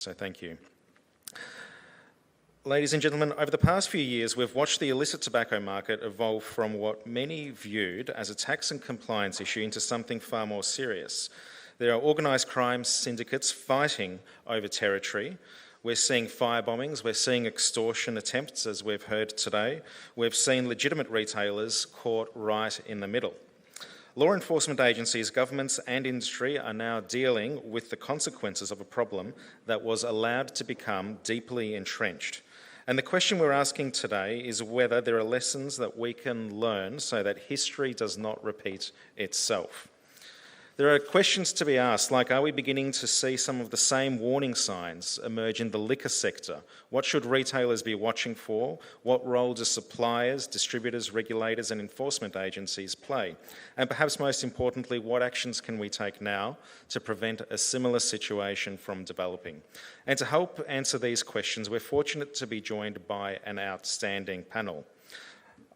So thank you. Ladies and gentlemen, over the past few years, we've watched the illicit tobacco market evolve from what many viewed as a tax and compliance issue into something far more serious. There are organised crime syndicates fighting over territory. We're seeing firebombings, we're seeing extortion attempts, as we've heard today. We've seen legitimate retailers caught right in the middle. Law enforcement agencies, governments and industry are now dealing with the consequences of a problem that was allowed to become deeply entrenched. And the question we're asking today is whether there are lessons that we can learn so that history does not repeat itself. There are questions to be asked, like, are we beginning to see some of the same warning signs emerge in the liquor sector? What should retailers be watching for? What role do suppliers, distributors, regulators and enforcement agencies play? And perhaps most importantly, what actions can we take now to prevent a similar situation from developing? And to help answer these questions, we're fortunate to be joined by an outstanding panel.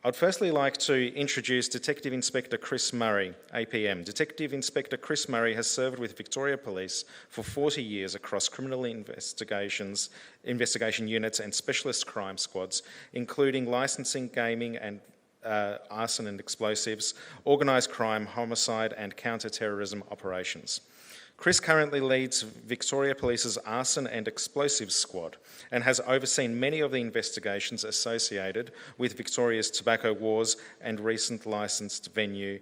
I'd firstly like to introduce Detective Inspector Chris Murray, APM. Detective Inspector Chris Murray has served with Victoria Police for 40 years across criminal investigation units and specialist crime squads, including licensing, gaming and arson and explosives, organised crime, homicide and counter-terrorism operations. Chris currently leads Victoria Police's Arson and Explosives Squad and has overseen many of the investigations associated with Victoria's tobacco wars and recent licensed venue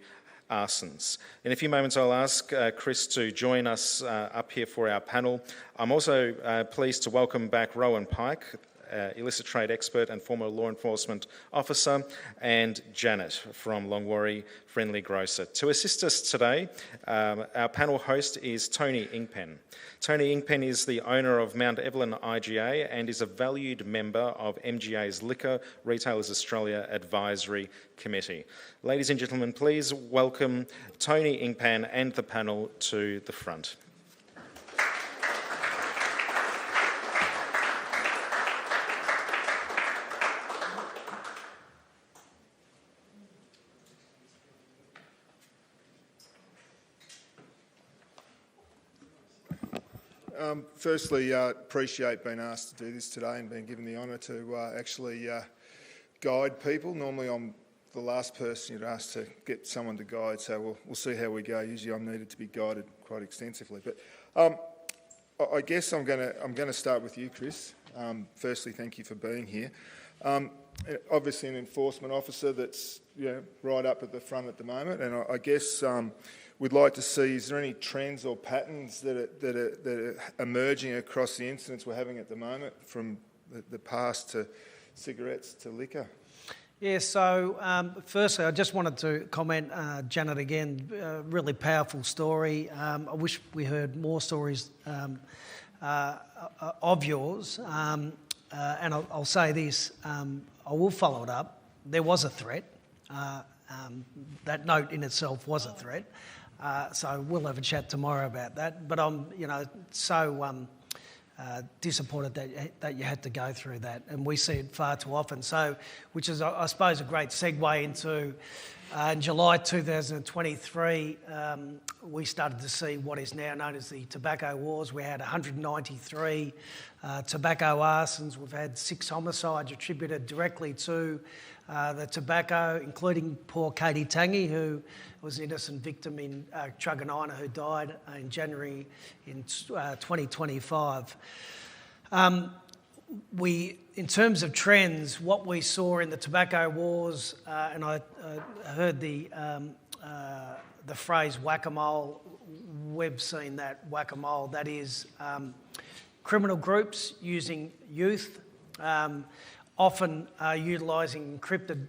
arsons. In a few moments I'll ask Chris to join us up here for our panel. I'm also pleased to welcome back Rohan Pike, illicit trade expert and former law enforcement officer, and Janet from Longwarry, friendly grocer. To assist us today, our panel host is Tony Ingpen. Tony Ingpen is the owner of Mount Evelyn IGA and is a valued member of MGA's Liquor Retailers Australia Advisory Committee. Ladies and gentlemen, please welcome Tony Ingpen and the panel to the front. Firstly, appreciate being asked to do this today and being given the honour to actually guide people. Normally I'm the last person you'd ask to get someone to guide, so we'll see how we go. Usually I'm needed to be guided quite extensively. But I guess I'm going to start with you, Chris. Firstly, thank you for being here. Obviously an enforcement officer that's right up at the front at the moment, and I guess we'd like to see, is there any trends or patterns that are emerging across the incidents we're having at the moment, from the past to cigarettes to liquor? Yeah, so firstly, I just wanted to comment, Janet, again, really powerful story. I wish we heard more stories of yours. And I'll say this, I will follow it up. There was a threat. That note in itself was a threat. So we'll have a chat tomorrow about that. But I'm, so disappointed that you had to go through that, and we see it far too often. So, which is, I suppose, a great segue into in July 2023, we started to see what is now known as the tobacco wars. We had 193 tobacco arsons. We've had 6 homicides attributed directly to the tobacco, including poor Katie Tangey, who was an innocent victim in Truganina, who died in January in 2025. In terms of trends, what we saw in the tobacco wars, and I heard the phrase whack-a-mole. We've seen that whack-a-mole. That is criminal groups using youth, often utilising encrypted,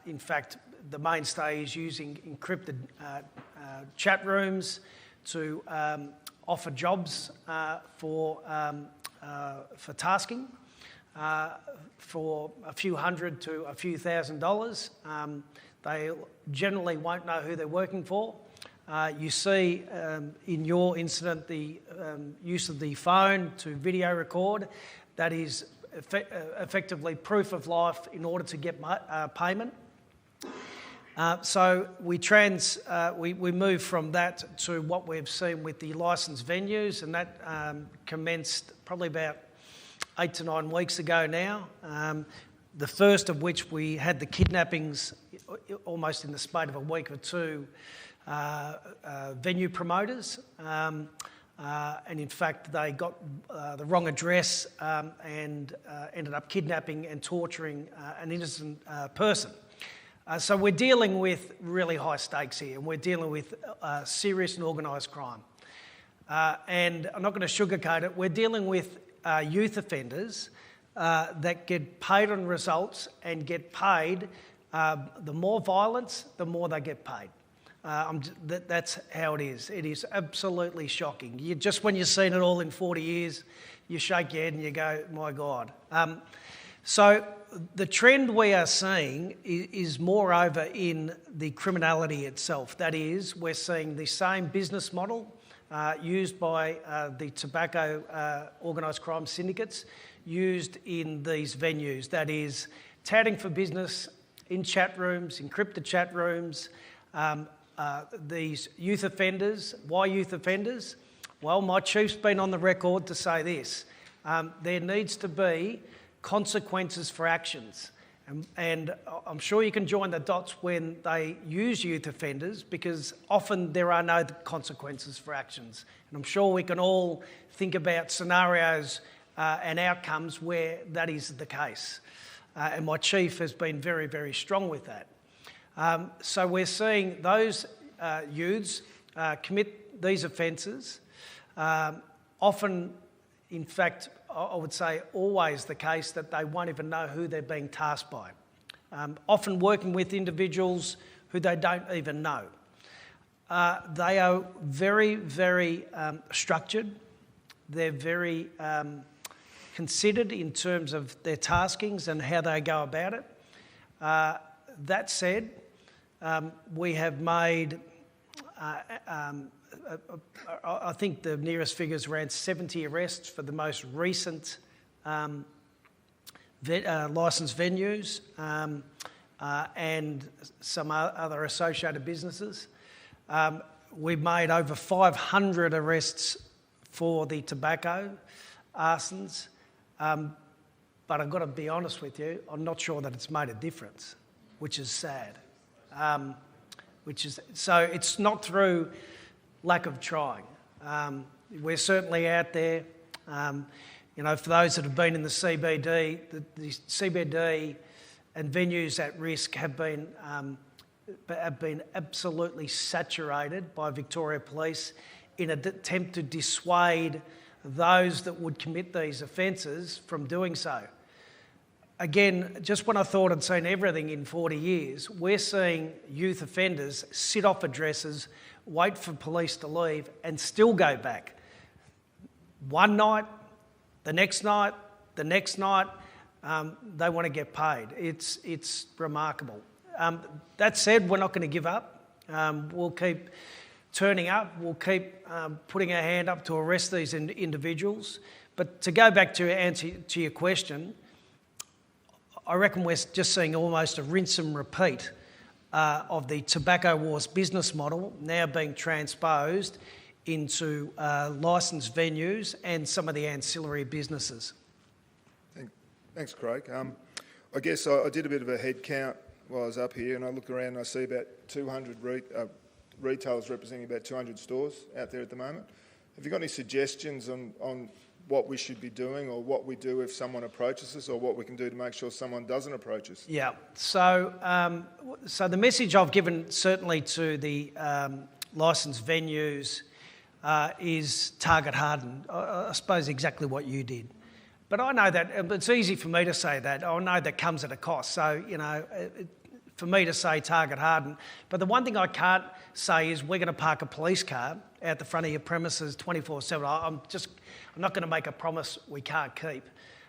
in fact, the mainstay is using encrypted chat rooms to offer jobs for tasking for a few hundred to a few $1,000s. They generally won't know who they're working for. You see in your incident the use of the phone to video record. That is effectively proof of life in order to get payment. So we move from that to what we've seen with the licensed venues, and that commenced probably about 8 to 9 weeks ago now. The first of which we had the kidnappings almost in the spate of a week or two, venue promoters. And in fact, they got the wrong address and ended up kidnapping and torturing an innocent person. So we're dealing with really high stakes here, and we're dealing with serious and organised crime. And I'm not going to sugarcoat it, we're dealing with youth offenders that get paid on results and get paid. The more violence, the more they get paid. That's how it is. It is absolutely shocking. Just when you've seen it all in 40 years, you shake your head and you go, my God. So the trend we are seeing is moreover in the criminality itself. That is, we're seeing the same business model used by the tobacco organised crime syndicates used in these venues. That is, touting for business in chat rooms, encrypted chat rooms. These youth offenders. Why youth offenders? Well, my chief's been on the record to say this. There needs to be consequences for actions. And I'm sure you can join the dots when they use youth offenders, because often there are no consequences for actions. And I'm sure we can all think about scenarios and outcomes where that is the case. And my chief has been very, very strong with that. So we're seeing those youths commit these offences, often, in fact, I would say always the case that they won't even know who they're being tasked by, often working with individuals who they don't even know. They are very, very structured. They're very considered in terms of their taskings and how they go about it. That said, we have made, I think the nearest figures around 70 arrests for the most recent licensed venues and some other associated businesses. We've made over 500 arrests for the tobacco arsons, but I've got to be honest with you, I'm not sure that it's made a difference, which is sad. So it's not through lack of trying. We're certainly out there. For those that have been in the CBD, the CBD and venues at risk have been absolutely saturated by Victoria Police in an attempt to dissuade those that would commit these offences from doing so. Again, just when I thought I'd seen everything in 40 years, we're seeing youth offenders sit off addresses, wait for police to leave and still go back. One night, the next night, they want to get paid. It's remarkable. That said, we're not going to give up. We'll keep turning up. We'll keep putting our hand up to arrest these individuals. But to go back to answer to your question, I reckon we're just seeing almost a rinse and repeat of the tobacco wars business model now being transposed into licensed venues and some of the ancillary businesses. Thanks, Craig. I guess I did a bit of a head count while I was up here, and I look around and I see about 200 retailers representing about 200 stores out there at the moment. Have you got any suggestions on what we should be doing, or what we do if someone approaches us, or what we can do to make sure someone doesn't approach us? Yeah, so the message I've given certainly to the licensed venues is target hardened. I suppose exactly what you did. But I know that, it's easy for me to say that. I know that comes at a cost. So, for me to say target hardened. But the one thing I can't say is we're going to park a police car out the front of your premises 24/7. I'm not going to make a promise we can't keep.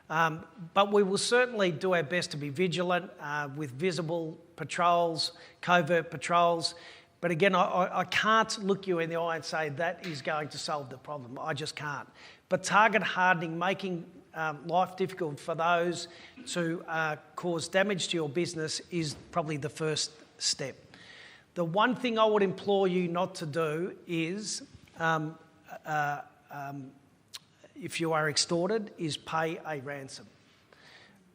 But we will certainly do our best to be vigilant with visible patrols, covert patrols. But again, I can't look you in the eye and say that is going to solve the problem. I just can't. But target hardening, making life difficult for those to cause damage to your business is probably the first step. The one thing I would implore you not to do is, if you are extorted, is pay a ransom.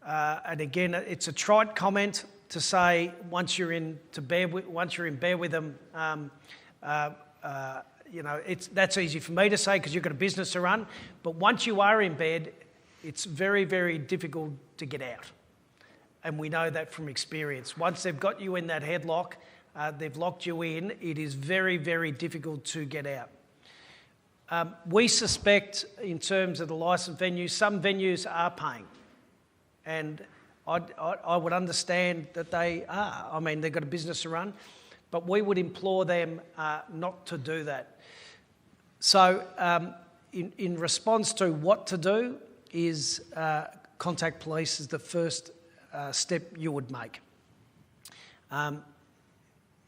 And again, it's a trite comment to say once you're in bed with them, that's easy for me to say because you've got a business to run. But once you are in bed, it's very, very difficult to get out. And we know that from experience. Once they've got you in that headlock, they've locked you in, it is very, very difficult to get out. We suspect, in terms of the licensed venues, some venues are paying. And I would understand that they are. I mean, they've got a business to run. But we would implore them not to do that. So in response to what to do is contact police is the first step you would make.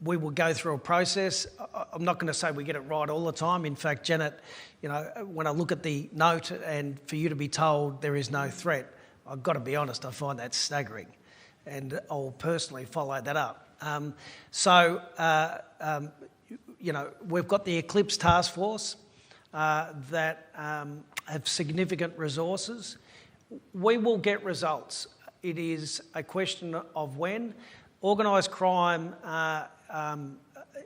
We will go through a process. I'm not going to say we get it right all the time. In fact, Janet, when I look at the note and for you to be told there is no threat, I've got to be honest, I find that staggering. And I'll personally follow that up. We've got the Eclipse Task Force that have significant resources. We will get results. It is a question of when. Organised crime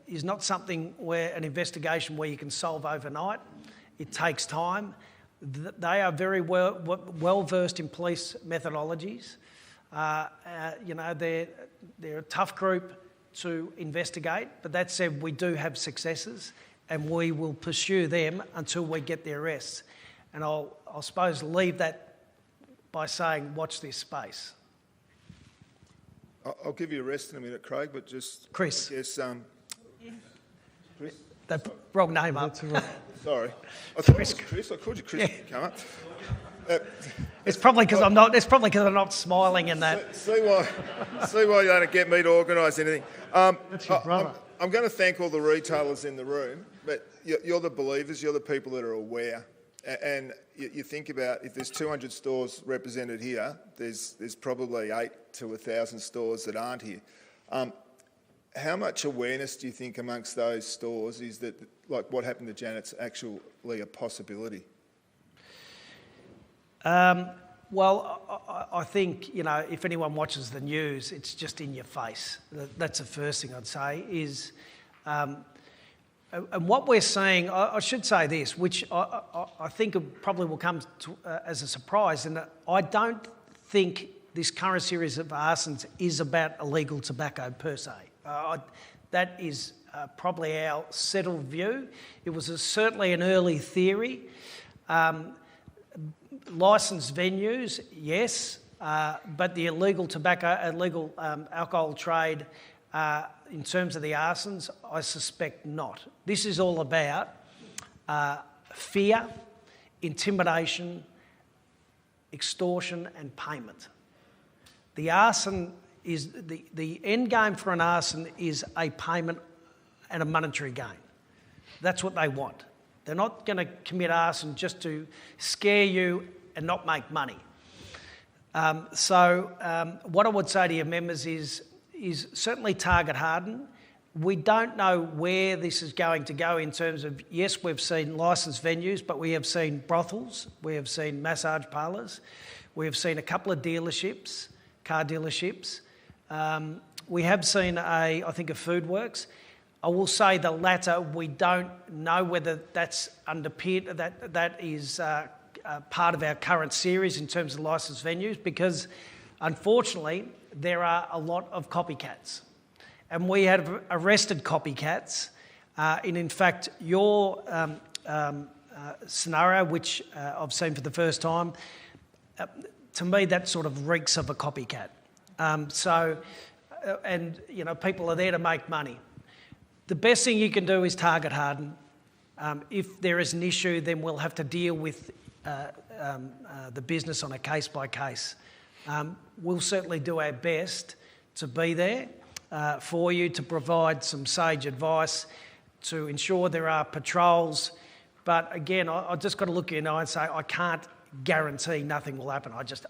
is not something where an investigation where you can solve overnight. It takes time. They are very well versed in police methodologies. They're a tough group to investigate, but that said, we do have successes and we will pursue them until we get the arrests. And I'll suppose leave that by saying watch this space. I'll give you a rest in a minute, Craig, but just... Chris. Yes, Chris? The wrong name up. Sorry. I thought it was Chris. I called you Chris when you come up. It's probably because I'm not. It's probably because I'm not smiling in that. See why you don't get me to organise anything. That's your brother. I'm going to thank all the retailers in the room, but you're the believers. You're the people that are aware. And you think about if there's 200 stores represented here, there's probably 8 to 1,000 stores that aren't here. How much awareness do you think amongst those stores is that, like what happened to Janet's, actually a possibility? Well, I think, if anyone watches the news, it's just in your face. That's the first thing I'd say is, and what we're seeing, I should say this, which I think it probably will come as a surprise, and I don't think this current series of arsons is about illegal tobacco per se. That is probably our settled view. It was certainly an early theory. Licensed venues, yes, but the illegal alcohol trade, in terms of the arsons, I suspect not. This is all about fear, intimidation, extortion and payment. The arson is the end game for an arson is a payment and a monetary gain. That's what they want. They're not going to commit arson just to scare you and not make money. What I would say to your members is certainly target harden. We don't know where this is going to go in terms of, yes, we've seen licensed venues, but we have seen brothels, we have seen massage parlours, we have seen a couple of dealerships, car dealerships. We have seen I think a Food Works. I will say the latter, we don't know whether that's underpinned, that is part of our current series in terms of licensed venues, because unfortunately there are a lot of copycats. And we have arrested copycats. In fact, your scenario, which I've seen for the first time, to me that sort of reeks of a copycat. People are there to make money. The best thing you can do is target harden. If there is an issue, then we'll have to deal with the business on a case by case. We'll certainly do our best to be there for you, to provide some sage advice, to ensure there are patrols. But again, I just got to look you in the eye and say I can't guarantee nothing will happen. I just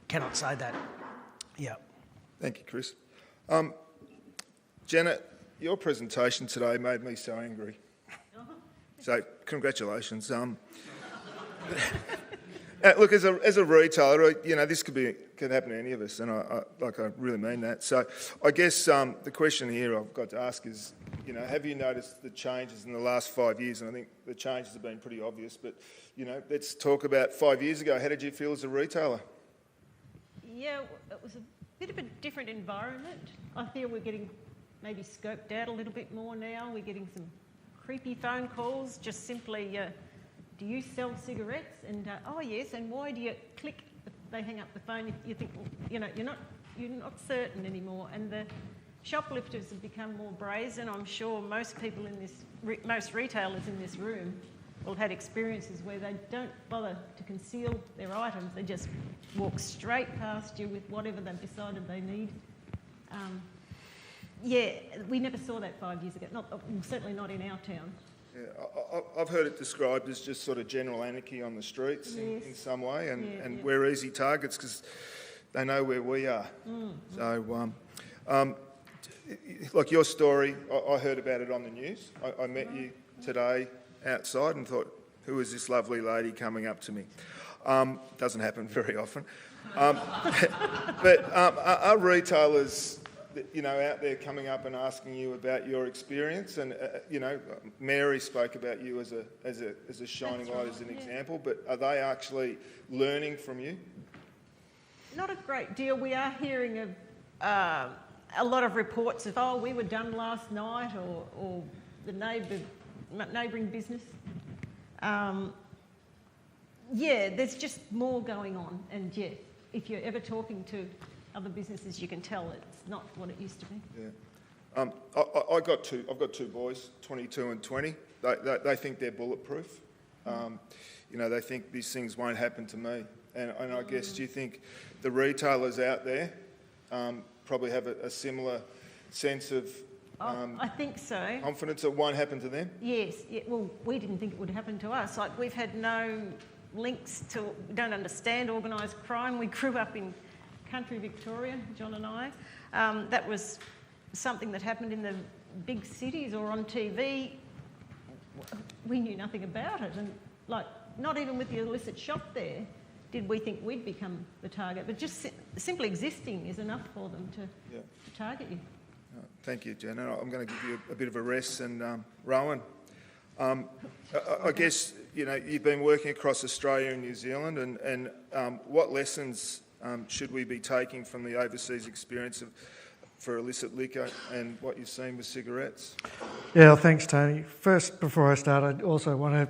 cannot say that. Yeah. Thank you, Chris. Janet, Your presentation today made me so angry. So, congratulations. Look, as a retailer, this could happen to any of us, and I really mean that. So, I guess the question here I've got to ask is, have you noticed the changes in the last 5 years? And I think the changes have been pretty obvious. But let's talk about 5 years ago. How did you feel as a retailer? Yeah, it was a bit of a different environment. I feel we're getting maybe scoped out a little bit more now. We're getting some creepy phone calls, just simply. Do you sell cigarettes? And oh yes, and why do you click? They hang up the phone. You think, well, you're not certain anymore. And the shoplifters have become more brazen. I'm sure most people most retailers in this room will have had experiences where they don't bother to conceal their items. They just walk straight past you with whatever they've decided they need. Yeah, we never saw that 5 years ago. Certainly not in our town. Yeah, I've heard it described as just sort of general anarchy on the streets in some way, and we're easy targets because they know where we are. So, like your story, I heard about it on the news. I met you today outside and thought, who is this lovely lady coming up to me? Doesn't happen very often. But are retailers out there coming up and asking you about your experience? And Mary spoke about you as a shining light, as an example. But are they actually learning from you? Not a great deal. We are hearing of a lot of reports of, oh, we were done last night, or the neighbouring business. There's just more going on. And yeah, if you're ever talking to other businesses, you can tell it's not what it used to be. Yeah, I've got two boys, 22 and 20. They think they're bulletproof. They think these things won't happen to me. And I guess, do you think the retailers out there probably have a similar sense of I think so. Confidence it won't happen to them? Yes. Yeah, well, we didn't think it would happen to us. Like, we've had no links to, we don't understand organised crime. We grew up in country Victoria, John and I. That was something that happened in the big cities or on TV. We knew nothing about it, and not even with the illicit shop there did we think we'd become the target. But just simply existing is enough for them to target you. Thank you, Jen. I'm going to give you a bit of a rest. And Rohan, I guess you've been working across Australia and New Zealand, and what lessons should we be taking from the overseas experience for illicit liquor and what you've seen with cigarettes? Yeah, thanks, Tony. First, before I start, I also want to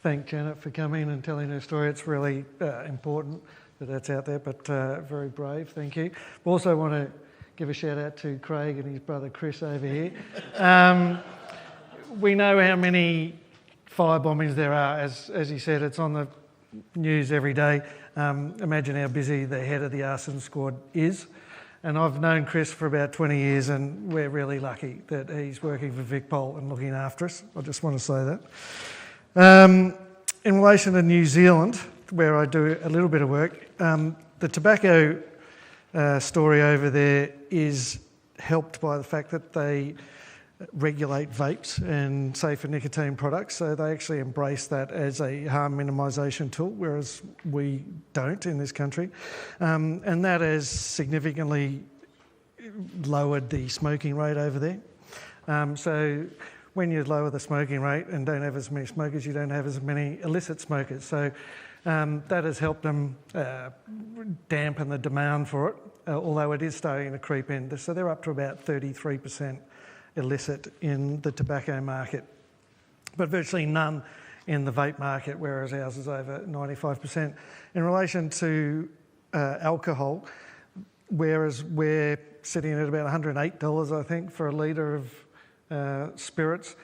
thank Janet for coming and telling her story. It's really important that that's out there, but very brave, thank you. Also want to give a shout out to Craig and his brother Chris over here. We know how many fire bombings there are. As he said, it's on the news every day. Imagine how busy the head of the arson squad is. And I've known Chris for about 20 years, and we're really lucky that he's working for VicPol and looking after us. I just want to say that. In relation to New Zealand, where I do a little bit of work, the tobacco story over there is helped by the fact that they regulate vapes and safer nicotine products, so they actually embrace that as a harm minimisation tool, whereas we don't in this country. And that has significantly lowered the smoking rate over there. So when you lower the smoking rate and don't have as many smokers, you don't have as many illicit smokers. So that has helped them dampen the demand for it, although it is starting to creep in. So they're up to about 33% illicit in the tobacco market, but virtually none in the vape market, whereas ours is over 95%. In relation to alcohol, whereas we're sitting at about $108, I think, for a litre of spirits,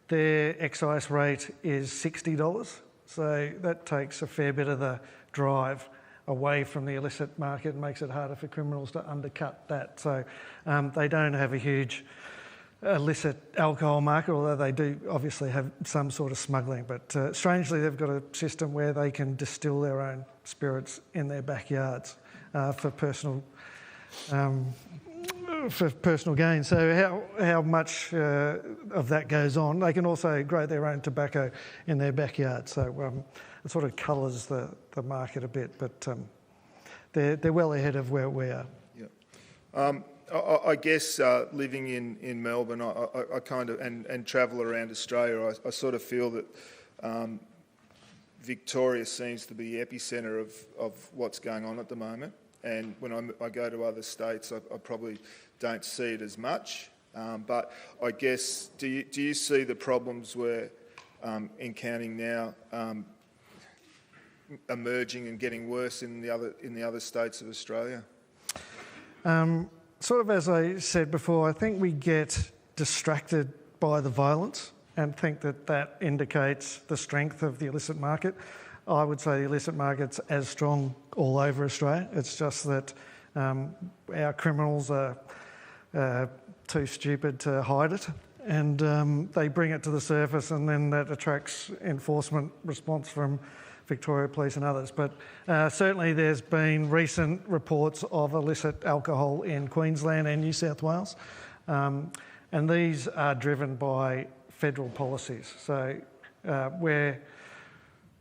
their excise rate is $60. So that takes a fair bit of the drive away from the illicit market and makes it harder for criminals to undercut that. So they don't have a huge illicit alcohol market, although they do obviously have some sort of smuggling. But strangely, they've got a system where they can distill their own spirits in their backyards for personal for personal gain. So how much of that goes on? They can also grow their own tobacco in their backyard. So it sort of colours the market a bit, but they're well ahead of where we are. Yeah. I guess living in Melbourne, I kind of and travel around Australia, I sort of feel that Victoria seems to be the epicentre of what's going on at the moment. And when I go to other states, I probably don't see it as much. But I guess, do you see the problems we're encountering now emerging and getting worse in the other states of Australia? Sort of as I said before, I think we get distracted by the violence and think that indicates the strength of the illicit market. I would say the illicit market's as strong all over Australia. It's just that our criminals are too stupid to hide it, and they bring it to the surface, and then that attracts enforcement response from Victoria Police and others. But certainly there's been recent reports of illicit alcohol in Queensland and New South Wales, and these are driven by federal policies. So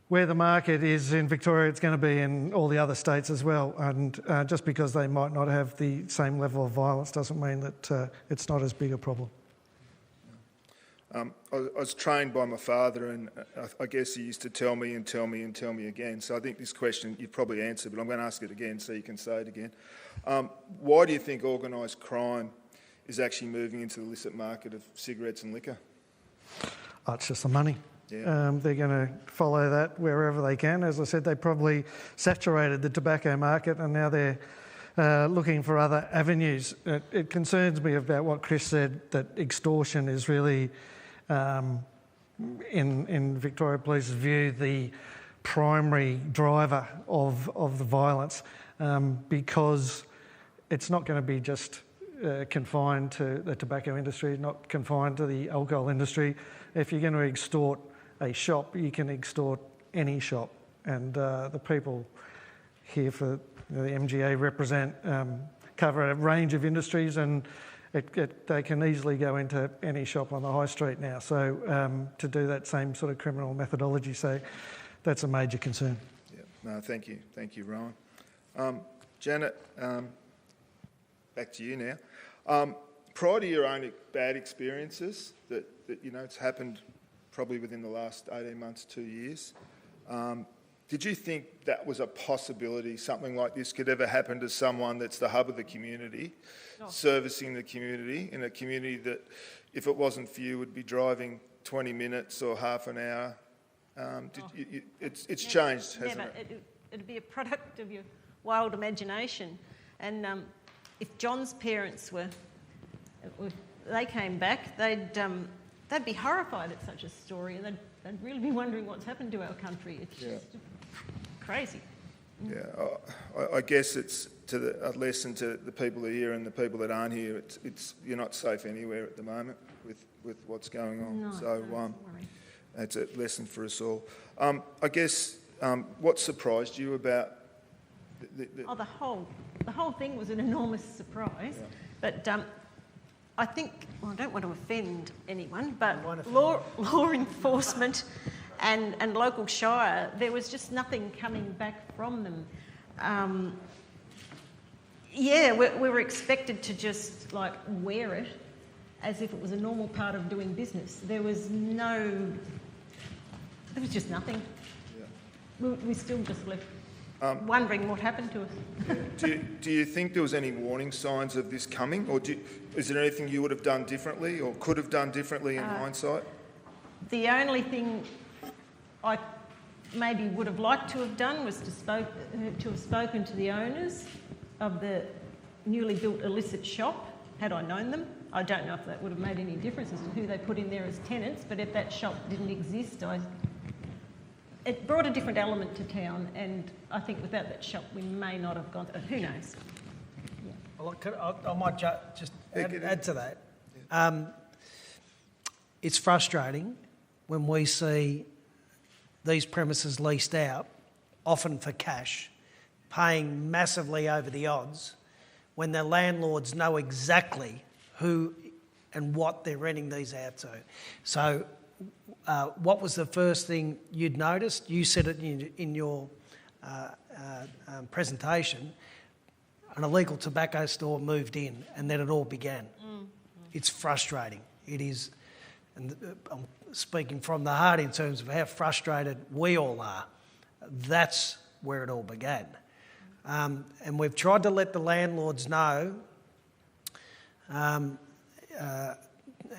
where the market is in Victoria, it's going to be in all the other states as well. And just because they might not have the same level of violence doesn't mean that it's not as big a problem. I was trained by my father, and I guess he used to tell me and tell me and tell me again. So I think this question you've probably answered, but I'm going to ask it again so you can say it again. Why do you think organised crime is actually moving into the illicit market of cigarettes and liquor? Oh, it's just the money. Yeah. They're going to follow that wherever they can. As I said, they probably saturated the tobacco market, and now they're looking for other avenues. It concerns me about what Chris said, that extortion is really, in Victoria Police's view, the primary driver of the violence, because it's not going to be just confined to the tobacco industry, not confined to the alcohol industry. If you're going to extort a shop, you can extort any shop. And the people here for the MGA represent cover a range of industries, and they can easily go into any shop on the high street now. So to do that same sort of criminal methodology, so that's a major concern. Yeah. No, thank you, Rohan. Janet, back to you now. Prior to your own bad experiences that it's happened probably within the last 18 months, 2 years, did you think that was a possibility, something like this could ever happen to someone that's the hub of the community, servicing the community, in a community that, if it wasn't for you, would be driving 20 minutes or half an hour? It's changed, hasn't it? It'd be a product of your wild imagination. And if John's parents they came back, they'd be horrified at such a story, and they'd really be wondering what's happened to our country. It's just crazy. Yeah, I guess it's a lesson to the people that are here and the people that aren't here. It's you're not safe anywhere at the moment with what's going on. No, so don't worry. It's a lesson for us all. I guess what surprised you about the whole thing was an enormous surprise, but I think, well, I don't want to offend anyone, but law enforcement and local shire, there was just nothing coming back from them. We were expected to just wear it as if it was a normal part of doing business. There was just nothing. Yeah. We still just left wondering what happened to us. Do you think there was any warning signs of this coming, or is there anything you would have done differently or could have done differently in hindsight? The only thing I maybe would have liked to have done was to have spoken to the owners of the newly built illicit shop, had I known them. I don't know if that would have made any difference as to who they put in there as tenants, but if that shop didn't exist, it brought a different element to town, and I think without that shop we may not have gone. Who knows? Yeah. Well, I might just add to that. Yeah. It's frustrating when we see these premises leased out, often for cash, paying massively over the odds, when the landlords know exactly who and what they're renting these out to. So what was the first thing you'd noticed? You said it in your presentation. An illegal tobacco store moved in, and then it all began. It's frustrating. It is, and I'm speaking from the heart in terms of how frustrated we all are. That's where it all began. And we've tried to let the landlords know and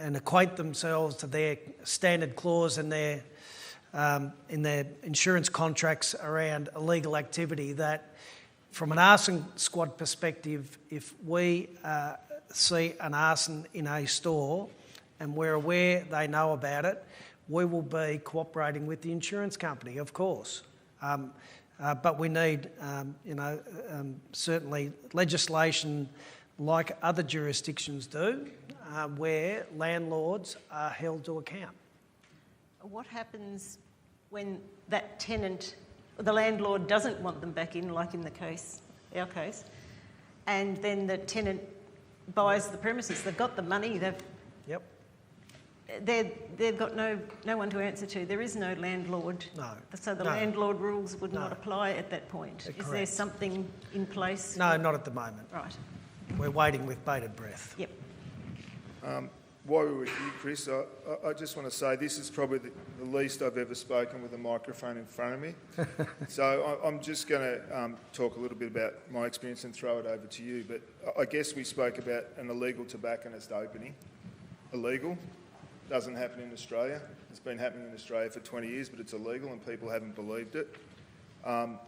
equate themselves to their standard clause in their insurance contracts around illegal activity, that from an arson squad perspective, if we see an arson in a store and we're aware they know about it, we will be cooperating with the insurance company, of course. But we need, certainly legislation like other jurisdictions do, where landlords are held to account. What happens when that tenant, the landlord doesn't want them back in, like in our case, and then the tenant buys the premises? They've got the money. Yep. They've got no one to answer to. There is no landlord. No. So the landlord rules would not apply at that point. Correct. Is there something in place? No, not at the moment. Right. We're waiting with bated breath. Yep. While we were here, Chris, I just want to say this is probably the least I've ever spoken with a microphone in front of me. So I'm just going to talk a little bit about my experience and throw it over to you. But I guess we spoke about an illegal tobacconist opening. Illegal. Doesn't happen in Australia. It's been happening in Australia for 20 years, but it's illegal and people haven't believed it. The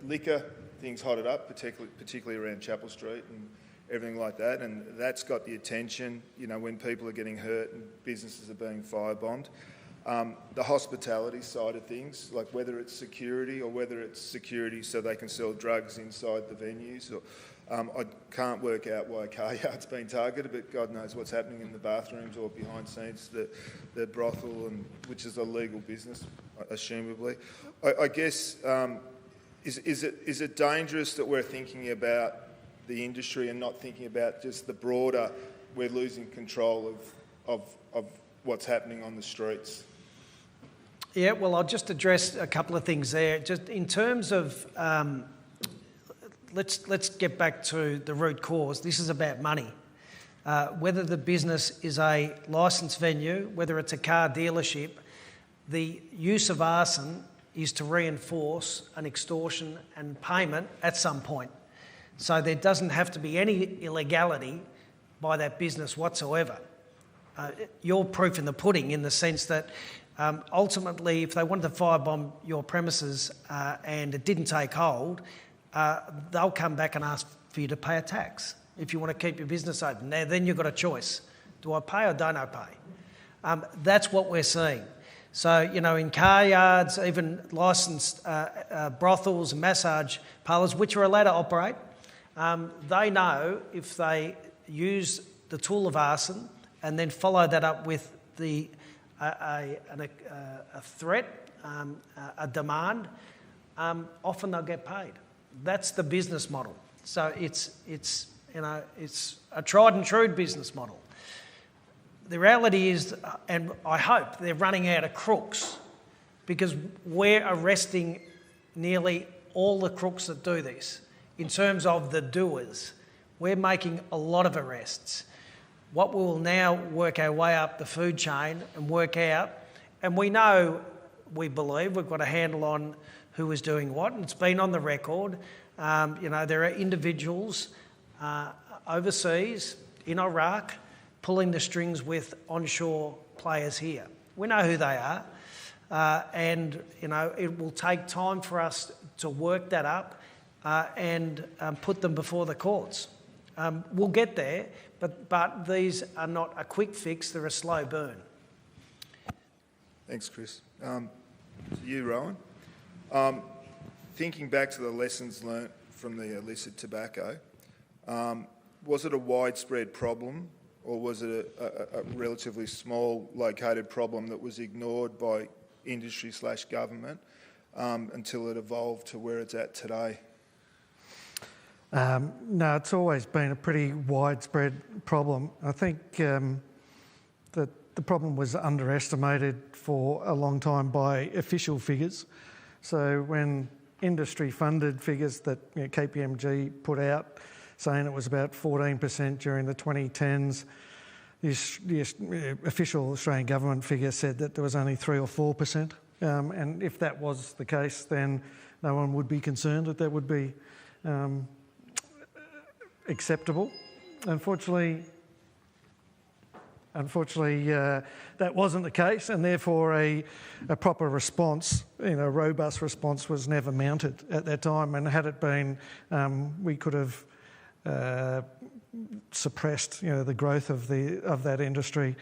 liquor thing's hotted up, particularly around Chapel Street and everything like that, and that's got the attention, when people are getting hurt and businesses are being firebombed. The hospitality side of things, like whether it's security or whether it's security so they can sell drugs inside the venues. I can't work out why a car yard's been targeted, but God knows what's happening in the bathrooms or behind scenes, the brothel, which is a legal business, assumably. I guess, is it dangerous that we're thinking about the industry and not thinking about just the broader, we're losing control of what's happening on the streets? Yeah, well, I'll just address a couple of things there. Just in terms of, let's get back to the root cause. This is about money. Whether the business is a licensed venue, whether it's a car dealership, the use of arson is to reinforce an extortion and payment at some point. So there doesn't have to be any illegality by that business whatsoever. You're proof in the pudding, in the sense that ultimately, if they wanted to firebomb your premises and it didn't take hold, they'll come back and ask for you to pay a tax if you want to keep your business open. Now, then you've got a choice. Do I pay or don't I pay? That's what we're seeing. So, in car yards, even licensed brothels and massage parlours, which are allowed to operate, they know if they use the tool of arson and then follow that up with a threat, a demand, often they'll get paid. That's the business model. So it's a tried and true business model. The reality is, and I hope they're running out of crooks, because we're arresting nearly all the crooks that do this. In terms of the doers, we're making a lot of arrests. What we will now work our way up the food chain and work out, and we believe we've got a handle on who is doing what, and it's been on the record. There are individuals overseas in Iraq pulling the strings with onshore players here. We know who they are, and it will take time for us to work that up and put them before the courts. We'll get there, but these are not a quick fix, they're a slow burn. Thanks, Chris. To you, Rohan. Thinking back to the lessons learnt from the illicit tobacco, was it a widespread problem, or was it a relatively small located problem that was ignored by industry/government until it evolved to where it's at today? No, it's always been a pretty widespread problem. I think that the problem was underestimated for a long time by official figures. So when industry-funded figures that KPMG put out, saying it was about 14% during the 2010s, the official Australian government figure said that there was only 3 or 4%. And if that was the case, then no one would be concerned that would be acceptable. Unfortunately, that wasn't the case, and therefore a proper response, a robust response, was never mounted at that time. And had it been, we could have suppressed, the growth of that industry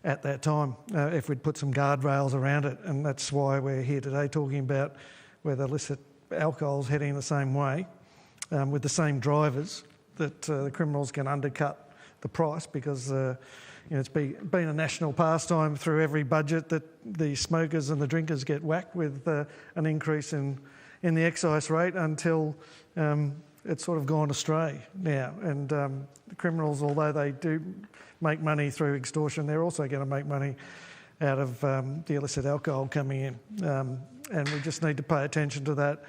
at that time if we'd put some guardrails around it. And that's why we're here today talking about whether illicit alcohol's heading the same way with the same drivers, that the criminals can undercut the price, because it's been a national pastime through every budget that the smokers and the drinkers get whacked with an increase in the excise rate until it's sort of gone astray now. And the criminals, although they do make money through extortion, they're also going to make money out of the illicit alcohol coming in. And we just need to pay attention to that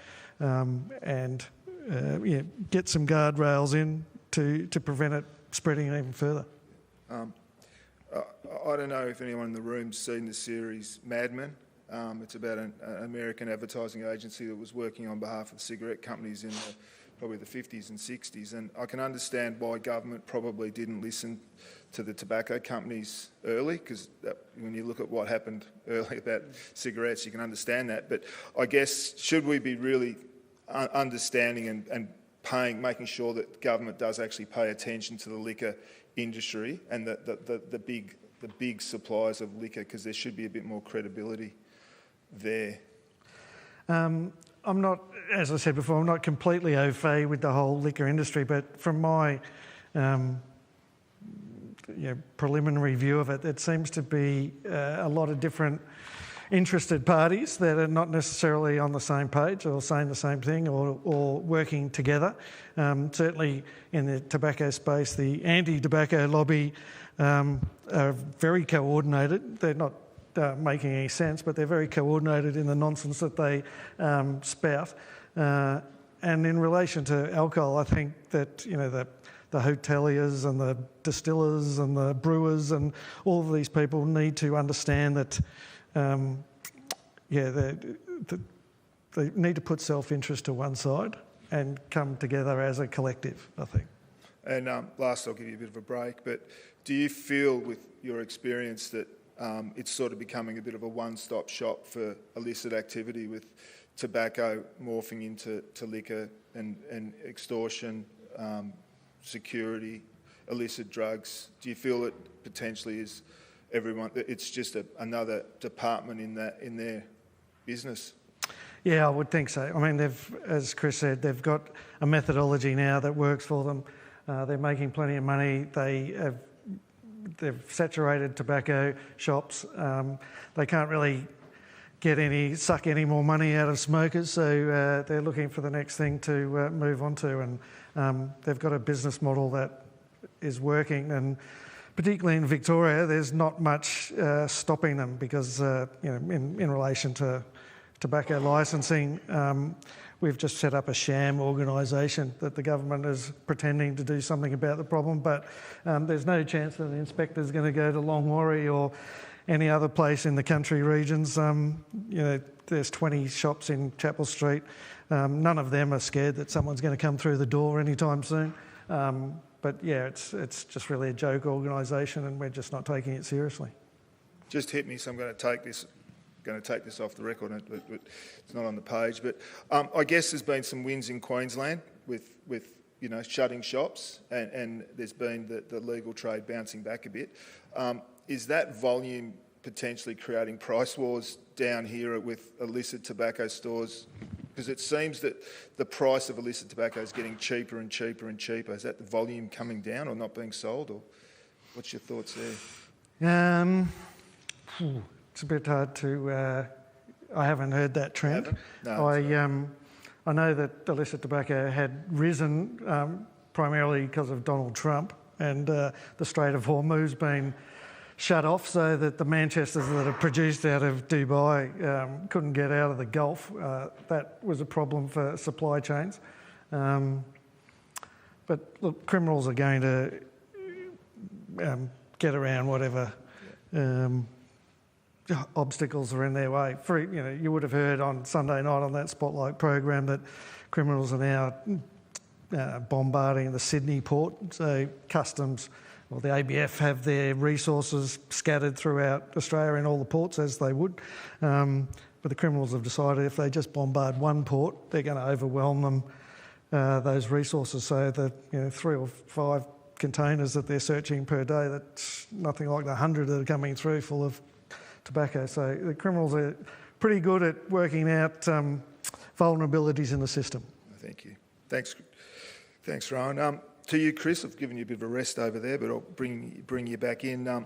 and get some guardrails in to prevent it spreading even further. I don't know if anyone in the room's seen the series Mad Men. It's about an American advertising agency that was working on behalf of cigarette companies in probably the 50s and 60s. And I can understand why government probably didn't listen to the tobacco companies early, because when you look at what happened early about cigarettes, you can understand that. But I guess, should we be really understanding and making sure that government does actually pay attention to the liquor industry and the big suppliers of liquor, because there should be a bit more credibility there? I'm not, as I said before, I'm not completely au fait with the whole liquor industry, but from my preliminary view of it, it seems to be a lot of different interested parties that are not necessarily on the same page or saying the same thing or working together. Certainly in the tobacco space, the anti-tobacco lobby are very coordinated. They're not making any sense, but they're very coordinated in the nonsense that they spout. And in relation to alcohol, I think that the hoteliers and the distillers and the brewers and all of these people need to understand that they need to put self-interest to one side and come together as a collective, I think. And last, I'll give you a bit of a break, but do you feel, with your experience, that it's sort of becoming a bit of a one-stop shop for illicit activity, with tobacco morphing into liquor and extortion, security, illicit drugs? Do you feel it potentially is it's just another department in their business? Yeah, I would think so. I mean, as Chris said, they've got a methodology now that works for them. They're making plenty of money. They've saturated tobacco shops. They can't really suck any more money out of smokers, so they're looking for the next thing to move on to, and they've got a business model that is working. And particularly in Victoria, there's not much stopping them, because in relation to tobacco licensing, we've just set up a sham organisation that the government is pretending to do something about the problem, but there's no chance that the inspector's going to go to Longwarry or any other place in the country regions. There's 20 shops in Chapel Street. None of them are scared that someone's going to come through the door anytime soon. But yeah, it's just really a joke organisation, and we're just not taking it seriously. Just hit me, so I'm going to take this off the record. It's not on the page, but I guess there's been some wins in Queensland with shutting shops, and there's been the legal trade bouncing back a bit. Is that volume potentially creating price wars down here with illicit tobacco stores? Because it seems that the price of illicit tobacco is getting cheaper and cheaper and cheaper. Is that the volume coming down or not being sold? Or what's your thoughts there? It's a bit hard to... I haven't heard that trend. No, I know that illicit tobacco had risen primarily because of Donald Trump and the Strait of Hormuz being shut off, so that the Manchesters that are produced out of Dubai couldn't get out of the Gulf. That was a problem for supply chains. But look, criminals are going to get around whatever obstacles are in their way. You would have heard on Sunday night on that Spotlight program that criminals are now bombarding the Sydney port. So customs, or the ABF, have their resources scattered throughout Australia in all the ports, as they would. But the criminals have decided if they just bombard one port, they're going to overwhelm them, those resources. So the 3 or 5 containers that they're searching per day, that's nothing like the 100 that are coming through full of tobacco. So the criminals are pretty good at working out vulnerabilities in the system. Thank you. Thanks, Rohan. To you, Chris, I've given you a bit of a rest over there, but I'll bring you back in.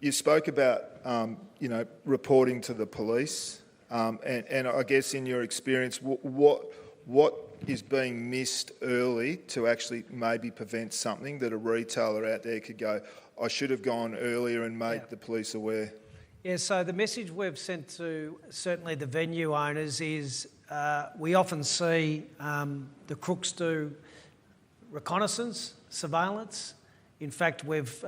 You spoke about reporting to the police, and I guess in your experience, what is being missed early to actually maybe prevent something that a retailer out there could go, I should have gone earlier and made the police aware? Yeah, so the message we've sent to certainly the venue owners is we often see the crooks do reconnaissance, surveillance. In fact, we've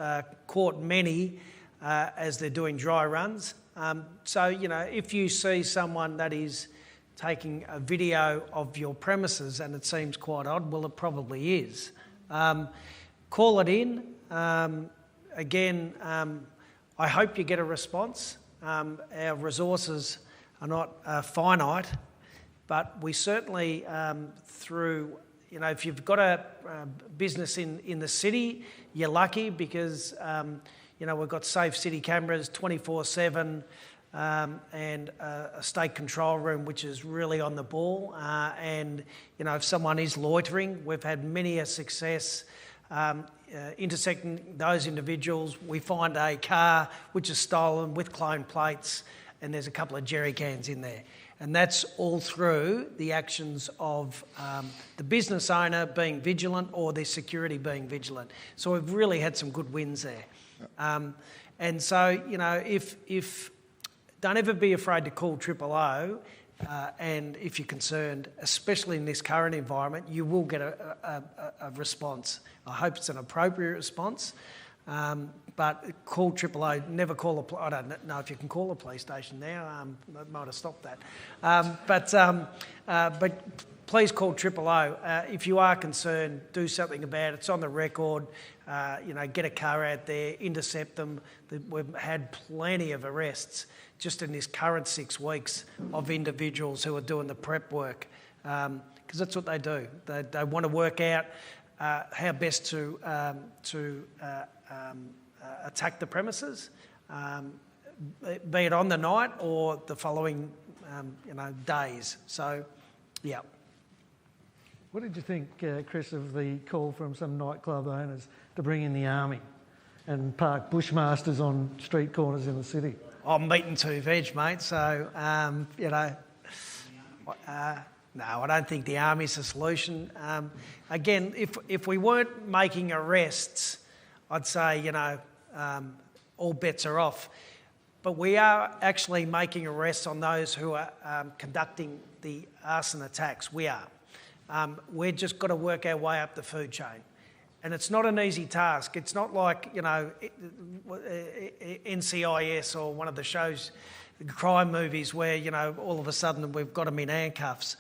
caught many as they're doing dry runs. So, if you see someone that is taking a video of your premises and it seems quite odd, well, it probably is. Call it in. Again, I hope you get a response. Our resources are not finite, but we certainly, through, if you've got a business in the city, you're lucky because, we've got safe city cameras 24/7 and a state control room which is really on the ball. And, if someone is loitering, we've had many a success intersecting those individuals. We find a car which is stolen with clone plates and there's a couple of jerry cans in there. And that's all through the actions of the business owner being vigilant or their security being vigilant. So we've really had some good wins there. And so, if don't ever be afraid to call 000, and if you're concerned, especially in this current environment, you will get a response. I hope it's an appropriate response. But call 000, never call I don't know if you can call a police station now, that might have stopped that. But please call 000. If you are concerned, do something about it. It's on the record. Get a car out there, intercept them. We've had plenty of arrests just in this current 6 weeks of individuals who are doing the prep work, because that's what they do. They want to work out how best to attack the premises, be it on the night or the following, days. So, yeah. What did you think, Chris, of the call from some nightclub owners to bring in the army and park bushmasters on street corners in the city? I'm meat and 2 veg, mate, so, no, I don't think the army's the solution. Again, if we weren't making arrests, I'd say, all bets are off. But we are actually making arrests on those who are conducting the arson attacks. We are. We've just got to work our way up the food chain. And it's not an easy task. It's not like, NCIS or one of the shows, the crime movies where, all of a sudden we've got them in handcuffs.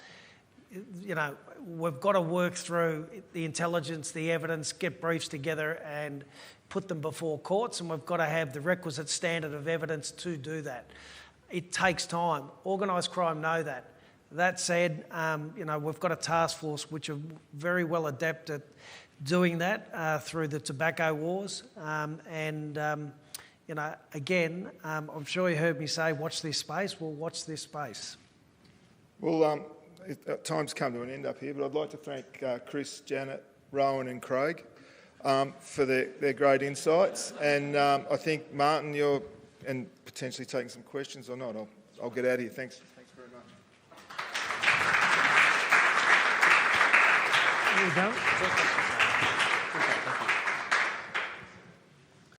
We've got to work through the intelligence, the evidence, get briefs together and put them before courts, and we've got to have the requisite standard of evidence to do that. It takes time. Organised crime know that. That said, we've got a task force which are very well adept at doing that through the tobacco wars. Again, I'm sure you heard me say watch this space. We'll watch this space. Well, time's come to an end up here, but I'd like to thank Chris, Janet, Rohan and Craig for their great insights. And I think, Martin, you're and potentially taking some questions or not. I'll get out of here. Thanks very much. Well done.